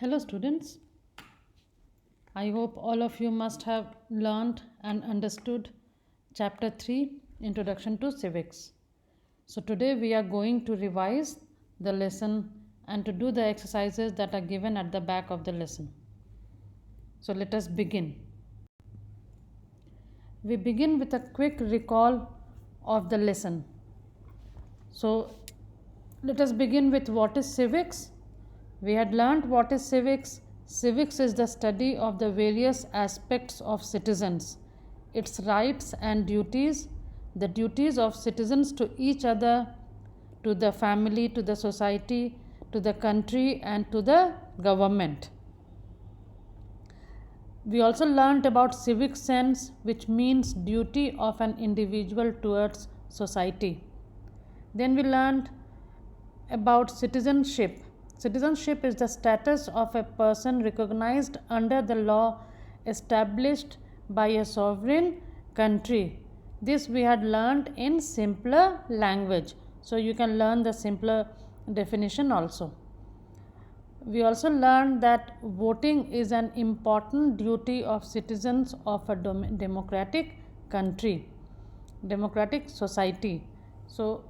Hello, students. I hope all of you must have learned and understood Chapter 3 Introduction to Civics. So, today we are going to revise the lesson and to do the exercises that are given at the back of the lesson. So, let us begin. We begin with a quick recall of the lesson. So, let us begin with what is civics. We had learned what is civics. Civics is the study of the various aspects of citizens, its rights and duties, the duties of citizens to each other, to the family, to the society, to the country, and to the government. We also learned about civic sense, which means duty of an individual towards society. Then we learned about citizenship. Citizenship is the status of a person recognized under the law established by a sovereign country. This we had learned in simpler language. So you can learn the simpler definition also. We also learned that voting is an important duty of citizens of a democratic country, democratic society. So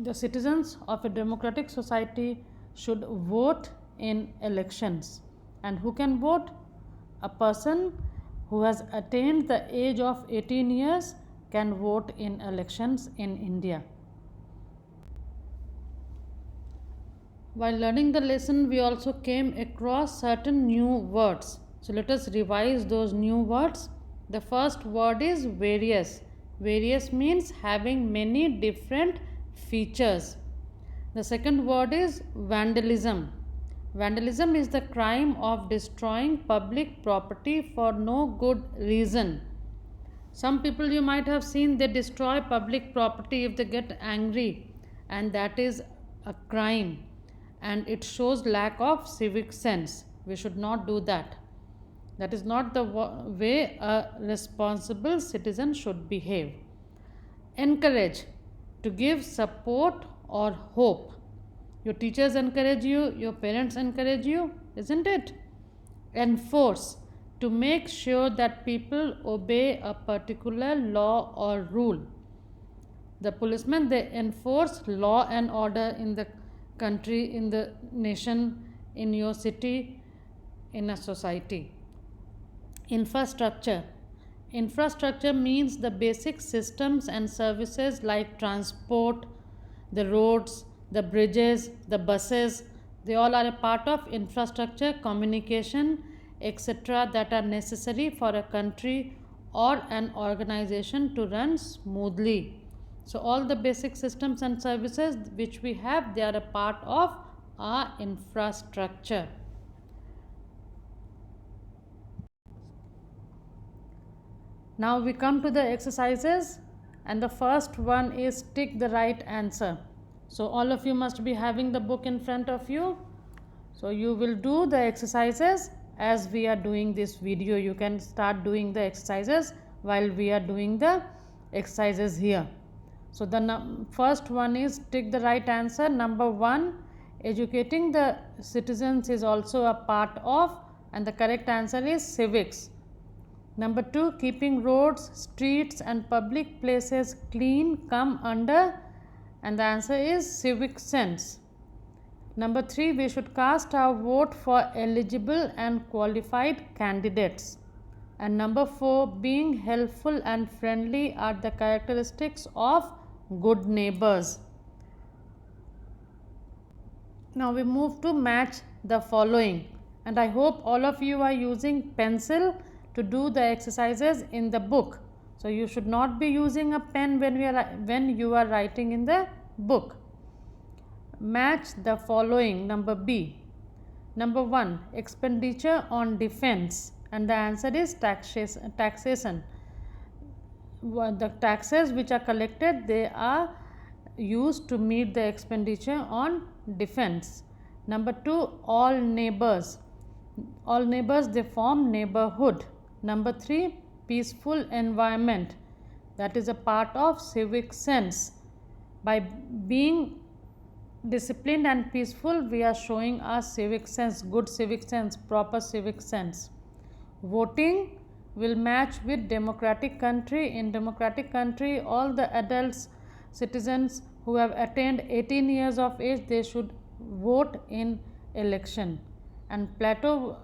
the citizens of a democratic society should vote in elections. And who can vote? A person who has attained the age of 18 years can vote in elections in India. While learning the lesson, we also came across certain new words. So let us revise those new words. The first word is various. Various means having many different features. The second word is vandalism. Vandalism is the crime of destroying public property for no good reason. Some people you might have seen, they destroy public property if they get angry, and that is a crime, and it shows lack of civic sense. We should not do that. That is not the way a responsible citizen should behave. Encourage, to give support or hope. Your teachers encourage you, your parents encourage you, isn't it? Enforce, to make sure that people obey a particular law or rule. The policemen, they enforce law and order in the country, in the nation, in your city, in a society. Infrastructure. Infrastructure means the basic systems and services like transport, the roads, the bridges, the buses. They all are a part of infrastructure, communication, etc., that are necessary for a country or an organization to run smoothly. So all the basic systems and services which we have, they are a part of our infrastructure. Now we come to the exercises, and the first one is tick the right answer. So all of you must be having the book in front of you. So you will do the exercises as we are doing this video. You can start doing the exercises while we are doing the exercises here. So the first one is tick the right answer. Number 1, educating the citizens is also a part of, and the correct answer is civics. Number 2, keeping roads, streets and public places clean come under, and the answer is civic sense. Number 3, we should cast our vote for eligible and qualified candidates. And number 4, being helpful and friendly are the characteristics of good neighbors. Now we move to match the following, and I hope all of you are using pencil to do the exercises in the book. So you should not be using a pen when you are writing in the book. Match the following. Number B. Number 1, expenditure on defense, and the answer is taxation. The taxes which are collected, they are used to meet the expenditure on defense. Number 2, all neighbors. All neighbors, they form neighborhood. Number 3, peaceful environment. That is a part of civic sense. By being disciplined and peaceful, we are showing our civic sense, good civic sense, proper civic sense. Voting will match with democratic country. In democratic country, all the adults, citizens who have attained 18 years of age, they should vote in election. And Plato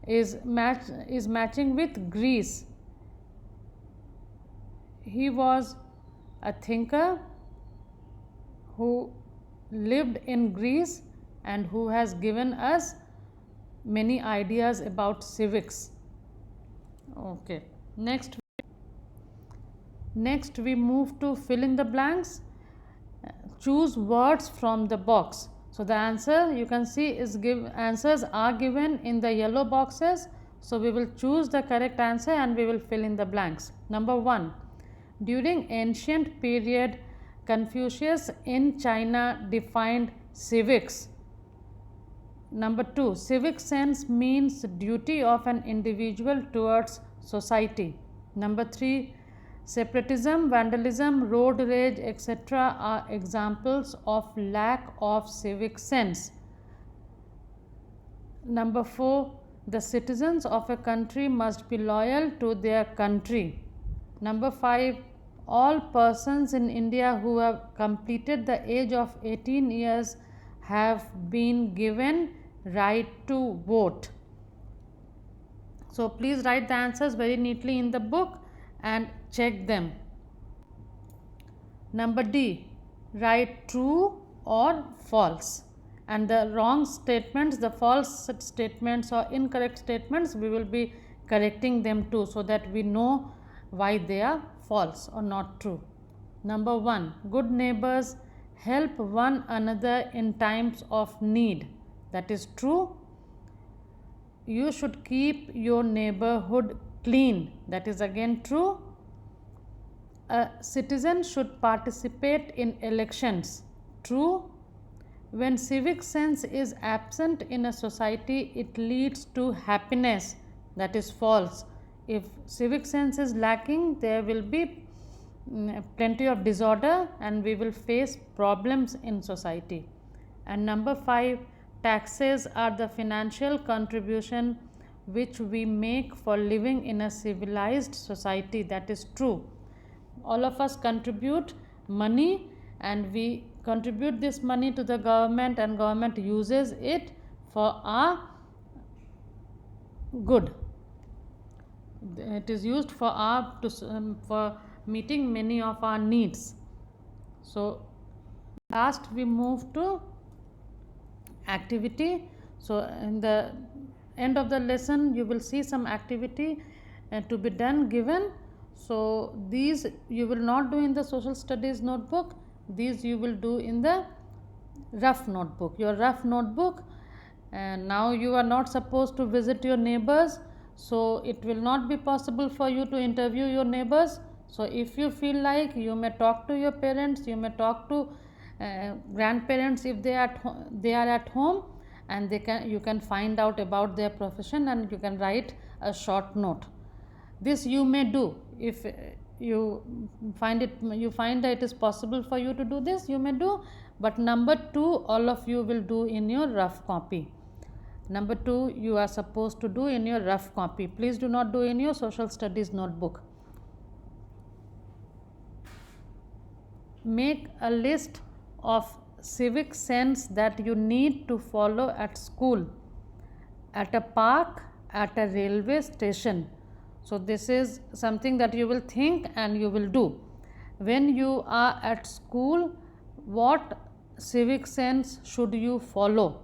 is matching with Greece. He was a thinker who lived in Greece and who has given us many ideas about civics. Okay, next we move to fill in the blanks. Choose words from the box. So the answer you can see is answers are given in the yellow boxes. So we will choose the correct answer and we will fill in the blanks. Number 1, during ancient period, Confucius in China defined civics. Number 2, civic sense means duty of an individual towards society. Number 3, separatism, vandalism, road rage, etc. are examples of lack of civic sense. Number 4, the citizens of a country must be loyal to their country. Number 5, all persons in India who have completed the age of 18 years have been given right to vote. So please write the answers very neatly in the book and check them. Number D, write true or false, and the wrong statements, the false statements or incorrect statements, we will be correcting them too, so that we know why they are false or not true. Number 1, good neighbors help one another in times of need. That is true. You should keep your neighborhood clean. That is again true. A citizen should participate in elections. True. When civic sense is absent in a society, it leads to happiness. That is false. If civic sense is lacking, there will be plenty of disorder and we will face problems in society. And number 5, taxes are the financial contribution which we make for living in a civilized society. That is true. All of us contribute money and we contribute this money to the government, and government uses it for our good. It is used for for meeting many of our needs. So last we move to activity. So in the end of the lesson you will see some activity to be done given. So these you will not do in the social studies notebook, these you will do in the rough notebook, your rough notebook. And now you are not supposed to visit your neighbors, so it will not be possible for you to interview your neighbors. So if you feel like, you may talk to your parents, you may talk to grandparents if they are at home, and you can find out about their profession and you can write a short note. This you may do if you find that it is possible for you to do this, you may do. But number 2, all of you will do in your rough copy. Number 2 you are supposed to do in your rough copy. Please do not do in your social studies notebook. Make a list of civic sense that you need to follow at school, at a park, at a railway station. So this is something that you will think and you will do. When you are at school, what civic sense should you follow?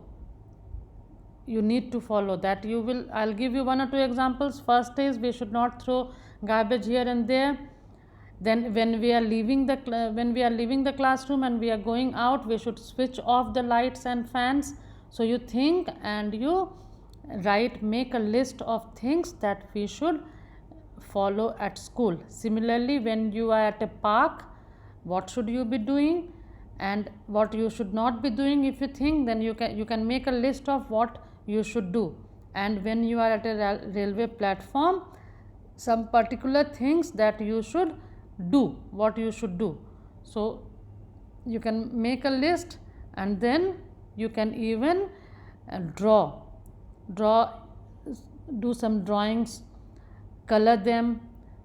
You need to follow that. I'll give you 1 or 2 examples. First is, we should not throw garbage here and there. Then when we are leaving the classroom and we are going out, we should switch off the lights and fans. So you think and you make a list of things that we should follow at school. Similarly, when you are at a park, what should you be doing and what you should not be doing? If you think, then you can make a list of what you should do. And when you are at a railway platform, some particular things that you should do, what you should do. So you can make a list, and then you can even draw do some drawings, color them.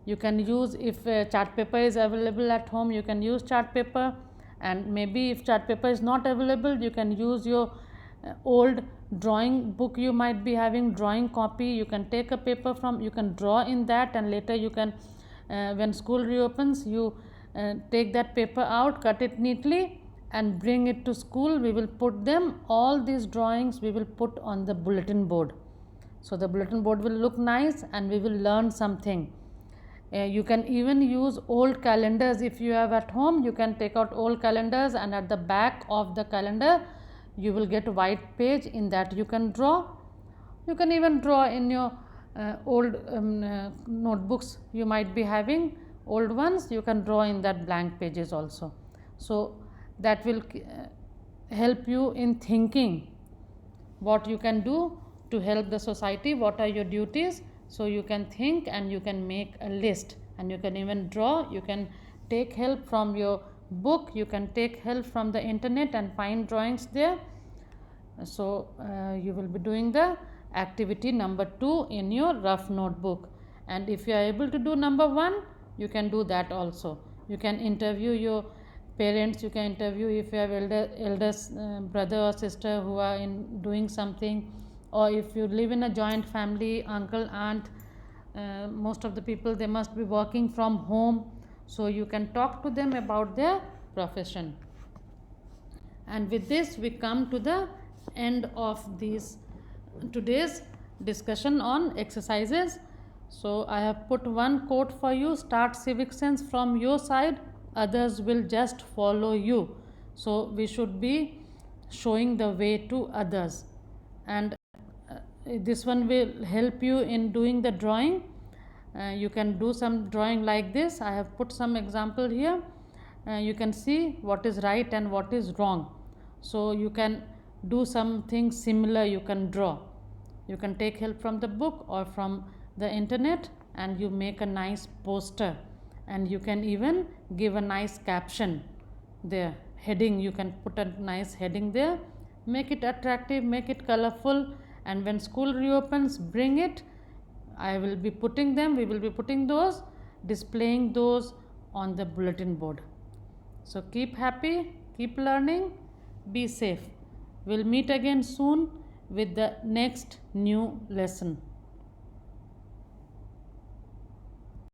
You can use, if chart paper is available at home, you can use chart paper, and maybe if chart paper is not available, you can use your old drawing book. You might be having drawing copy, you can take a paper from, you can draw in that, and later you can when school reopens, you take that paper out, cut it neatly, and bring it to school. We will put them, all these drawings we will put on the bulletin board, so the bulletin board will look nice and we will learn something. You can even use old calendars. If you have at home, you can take out old calendars, and at the back of the calendar you will get a white page. In that you can draw. You can even draw in your old notebooks. You might be having old ones, you can draw in that blank pages also. So that will help you in thinking what you can do to help the society, what are your duties. So you can think and you can make a list, and you can even draw. You can take help from your book, you can take help from the internet and find drawings there. So you will be doing the activity number 2 in your rough notebook, and if you are able to do number 1, you can do that also. You can interview your parents, you can interview if you have eldest brother or sister who are in doing something, or if you live in a joint family, uncle, aunt, most of the people, they must be working from home, so you can talk to them about their profession. And with this we come to the end of today's discussion on exercises. So I have put one quote for you: start civic sense from your side, others will just follow you. So we should be showing the way to others, and this one will help you in doing the drawing. You can do some drawing like this. I have put some example here. You can see what is right and what is wrong, so you can do something similar. You can draw, you can take help from the book or from the internet, and you make a nice poster, and you can even give a nice caption there, heading. You can put a nice heading there, make it attractive, make it colorful, and when school reopens, bring it. I will be putting them, we will be putting those, displaying those on the bulletin board. So keep happy, keep learning, be safe. We'll meet again soon with the next new lesson.